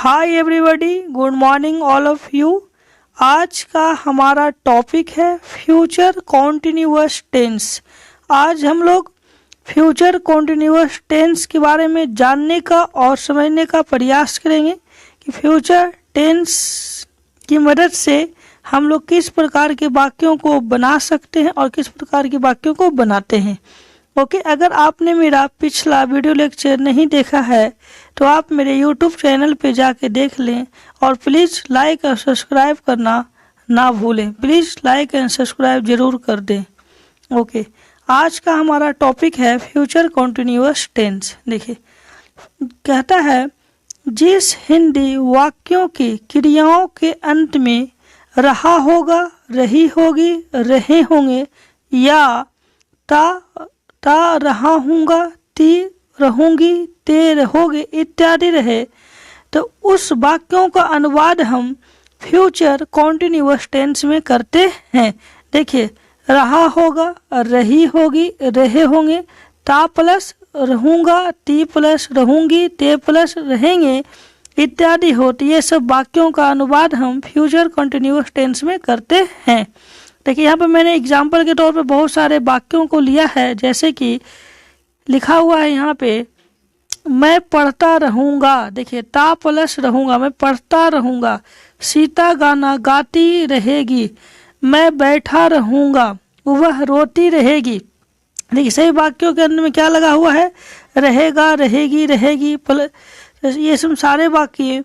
Hi everybody, good morning all of you. आज का हमारा टॉपिक है फ्यूचर कॉन्टिन्यूअस टेंस। आज हम लोग फ्यूचर कॉन्टिन्यूअस टेंस के बारे में जानने का और समझने का प्रयास करेंगे कि फ्यूचर टेंस की मदद से हम लोग किस प्रकार के वाक्यों को बना सकते हैं और किस प्रकार के वाक्यों को बनाते हैं। ओके, अगर आपने मेरा पिछला वीडियो लेक्चर नहीं देखा है तो आप मेरे यूट्यूब चैनल पे जाके देख लें और प्लीज़ लाइक और सब्सक्राइब करना ना भूलें। प्लीज़ लाइक एंड सब्सक्राइब ज़रूर कर दें। ओके, आज का हमारा टॉपिक है फ्यूचर कॉन्टिन्यूअस टेंस। देखिए, कहता है जिस हिंदी वाक्यों की क्रियाओं के अंत में रहा होगा, रही होगी, रहे होंगे या ता रहा हूँगा, ती रहूँगी, ते रहोगे इत्यादि रहे तो उस वाक्यों का अनुवाद हम फ्यूचर कॉन्टिन्यूअस टेंस में करते हैं। देखिए, रहा होगा, रही होगी, रहे होंगे, ता प्लस रहूँगा, ती प्लस रहूँगी, ते प्लस रहेंगे इत्यादि हो, तो ये सब वाक्यों का अनुवाद हम फ्यूचर कॉन्टिन्यूअस टेंस में करते हैं। देखिए, यहाँ पे मैंने एग्जाम्पल के तौर पे बहुत सारे वाक्यों को लिया है, जैसे कि लिखा हुआ है यहाँ पे मैं पढ़ता रहूँगा। देखिए, ता प्लस रहूँगा, मैं पढ़ता रहूँगा। सीता गाना गाती रहेगी। मैं बैठा रहूँगा, वह रोती रहेगी। देखिए, सही वाक्यों के अंदर में क्या लगा हुआ है? रहेगा, रहेगी, रहेगी प्लस ये सब सारे वाक्य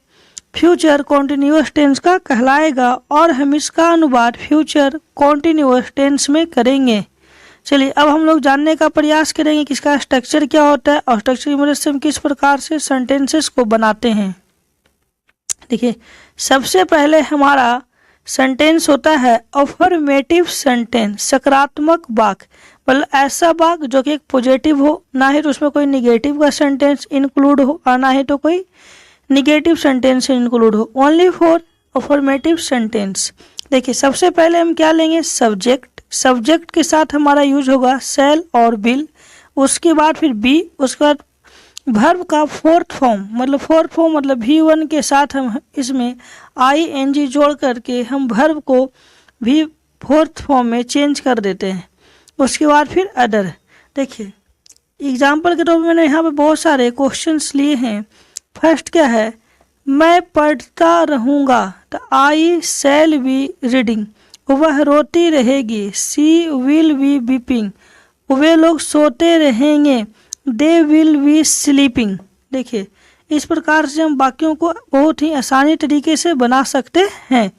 फ्यूचर कॉन्टिन्यूअस टेंस का कहलाएगा और हम इसका अनुवाद फ्यूचर कॉन्टिन्यूअस टेंस में करेंगे। चलिए, अब हम लोग जानने का प्रयास करेंगे कि इसका स्ट्रक्चर क्या होता है और स्ट्रक्चर की मदद से हम किस प्रकार से सेंटेंसेस को बनाते हैं। देखिए, सबसे पहले हमारा सेंटेंस होता है अफर्मेटिव सेंटेंस, सकारात्मक वाक्य। मतलब ऐसा वाक्य जो कि एक पॉजिटिव हो, ना ही तो उसमें कोई निगेटिव का सेंटेंस इंक्लूड हो और ना ही तो कोई निगेटिव सेंटेंस इंक्लूड हो। Only for affirmative sentence. देखिए, सबसे पहले हम क्या लेंगे? सब्जेक्ट। सब्जेक्ट के साथ हमारा यूज होगा शैल और विल। उसके बाद फिर बी, उसके बाद वर्ब का फोर्थ फॉर्म, मतलब V1 के साथ हम इसमें ING जोड़ करके हम वर्ब को भी फोर्थ फॉर्म में चेंज कर देते हैं। उसके बाद फिर अदर। देखिए, एग्जाम्पल के तौर पर मैंने यहाँ पे बहुत सारे क्वेश्चंस लिए हैं। फर्स्ट क्या है? मैं पढ़ता रहूँगा, तो आई शैल बी रीडिंग। वह रोती रहेगी, सी विल बी वीपिंग। वे लोग सोते रहेंगे, दे विल बी स्लीपिंग। देखिए, इस प्रकार से हम वाक्यों को बहुत ही आसानी तरीके से बना सकते हैं।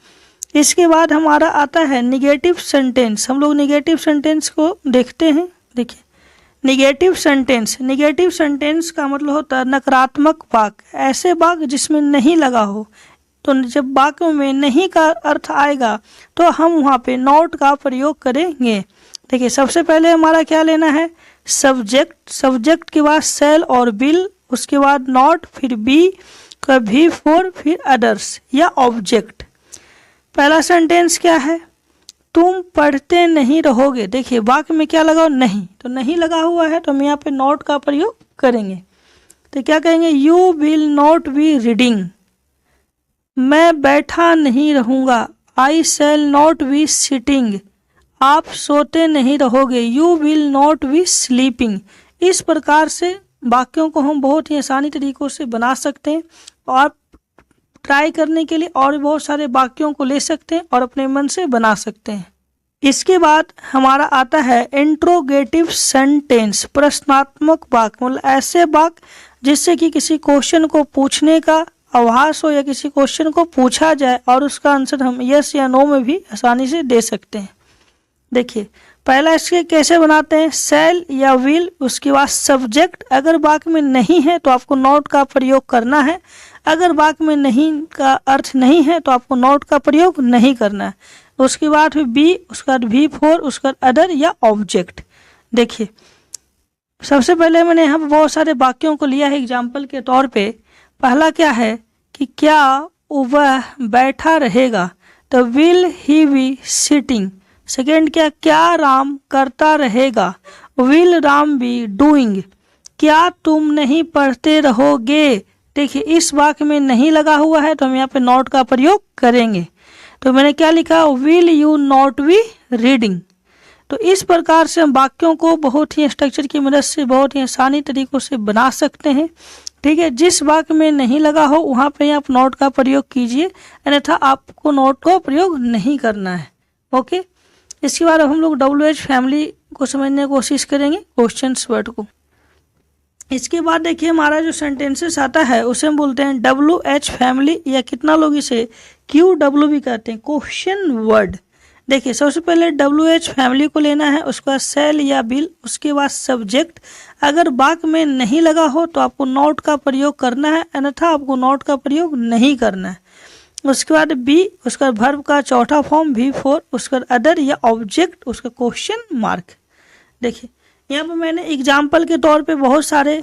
इसके बाद हमारा आता है निगेटिव सेंटेंस। हम लोग निगेटिव सेंटेंस को देखते हैं। देखिए, निगेटिव सेंटेंस का मतलब होता है नकारात्मक वाक्य। ऐसे वाक्य जिसमें नहीं लगा हो, तो जब वाक्य में नहीं का अर्थ आएगा तो हम वहाँ पे नॉट का प्रयोग करेंगे। देखिए, सबसे पहले हमारा क्या लेना है? सब्जेक्ट। सब्जेक्ट के बाद शैल और विल, उसके बाद नॉट, फिर बी, कभी फोर, फिर अदर्स या ऑब्जेक्ट। पहला सेंटेंस क्या है? तुम पढ़ते नहीं रहोगे। देखिए, वाक्य में क्या लगा? नहीं। तो नहीं लगा हुआ है तो हम यहाँ पे नॉट का प्रयोग करेंगे। तो क्या कहेंगे? You will not be reading. मैं बैठा नहीं रहूँगा, आई शैल नॉट बी सिटिंग। आप सोते नहीं रहोगे, you will not be sleeping. इस प्रकार से वाक्यों को हम बहुत ही आसानी तरीकों से बना सकते हैं और ट्राई करने के लिए और बहुत सारे वाक्यों को ले सकते हैं और अपने मन से बना सकते हैं। इसके बाद हमारा आता है इंट्रोगेटिव सेंटेंस, प्रश्नात्मक वाक्य। मतलब ऐसे वाक्य जिससे कि किसी क्वेश्चन को पूछने का आभास हो या किसी क्वेश्चन को पूछा जाए और उसका आंसर हम यस या नो में भी आसानी से दे सकते हैं। देखिए, पहला इसके कैसे बनाते हैं? शैल या विल, उसके बाद सब्जेक्ट। अगर वाक्य में नहीं है तो आपको नॉट का प्रयोग करना है। अगर वाक्य में नहीं का अर्थ नहीं है तो आपको नॉट का प्रयोग नहीं करना है। उसके बाद फिर बी, उसके बाद V4, उसके बाद अदर या ऑब्जेक्ट। देखिए, सबसे पहले मैंने यहाँ पे बहुत सारे वाक्यों को लिया है एग्जाम्पल के तौर पे। पहला क्या है कि क्या वह बैठा रहेगा, तो will he be sitting. Second क्या राम करता रहेगा, विल राम बी डूइंग। क्या तुम नहीं पढ़ते रहोगे, देखिए इस वाक्य में नहीं लगा हुआ है तो हम यहाँ पे नॉट का प्रयोग करेंगे। तो मैंने क्या लिखा, will you not be reading. तो इस प्रकार से हम वाक्यों को बहुत ही स्ट्रक्चर की मदद से बहुत ही आसानी तरीकों से बना सकते हैं। ठीक है, जिस वाक्य में नहीं लगा हो वहाँ पे आप नोट का प्रयोग कीजिए, अन्यथा आपको नोट का प्रयोग नहीं करना है। ओके, इसके बाद हम लोग WH फैमिली को समझने की कोशिश करेंगे, क्वेश्चंस वर्ड को। इसके बाद देखिए हमारा जो सेंटेंसेस आता है उसे हम बोलते हैं WH फैमिली, या कितना लोग इसे QW भी कहते हैं, क्वेश्चन वर्ड। देखिए सबसे पहले WH फैमिली को लेना है, उसके बाद सेल या बिल, उसके बाद सब्जेक्ट। अगर वाक्य में नहीं लगा हो तो आपको नॉट का प्रयोग करना है, अन्यथा आपको नॉट का प्रयोग नहीं करना है। उसके बाद बी, उसका वर्ब का चौथा फॉर्म V4, उसका अदर या ऑब्जेक्ट, उसका क्वेश्चन मार्क। देखिए यहाँ पर मैंने एग्जाम्पल के तौर पे बहुत सारे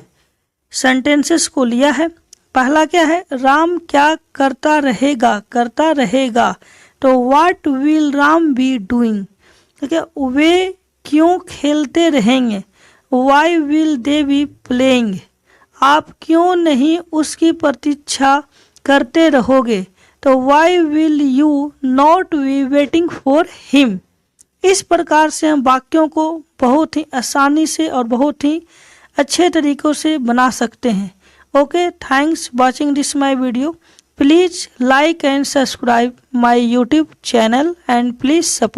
सेंटेंसेस को लिया है। पहला क्या है, राम क्या करता रहेगा, करता रहेगा। तो what will Ram be doing, ठीक है। वे क्यों खेलते रहेंगे, why will they be playing. आप क्यों नहीं उसकी प्रतीक्षा करते रहोगे, तो why will you not be waiting for him. इस प्रकार से हम वाक्यों को बहुत ही आसानी से और बहुत ही अच्छे तरीक़ों से बना सकते हैं। Okay, thanks watching this my video. Please like and subscribe my YouTube channel and please support.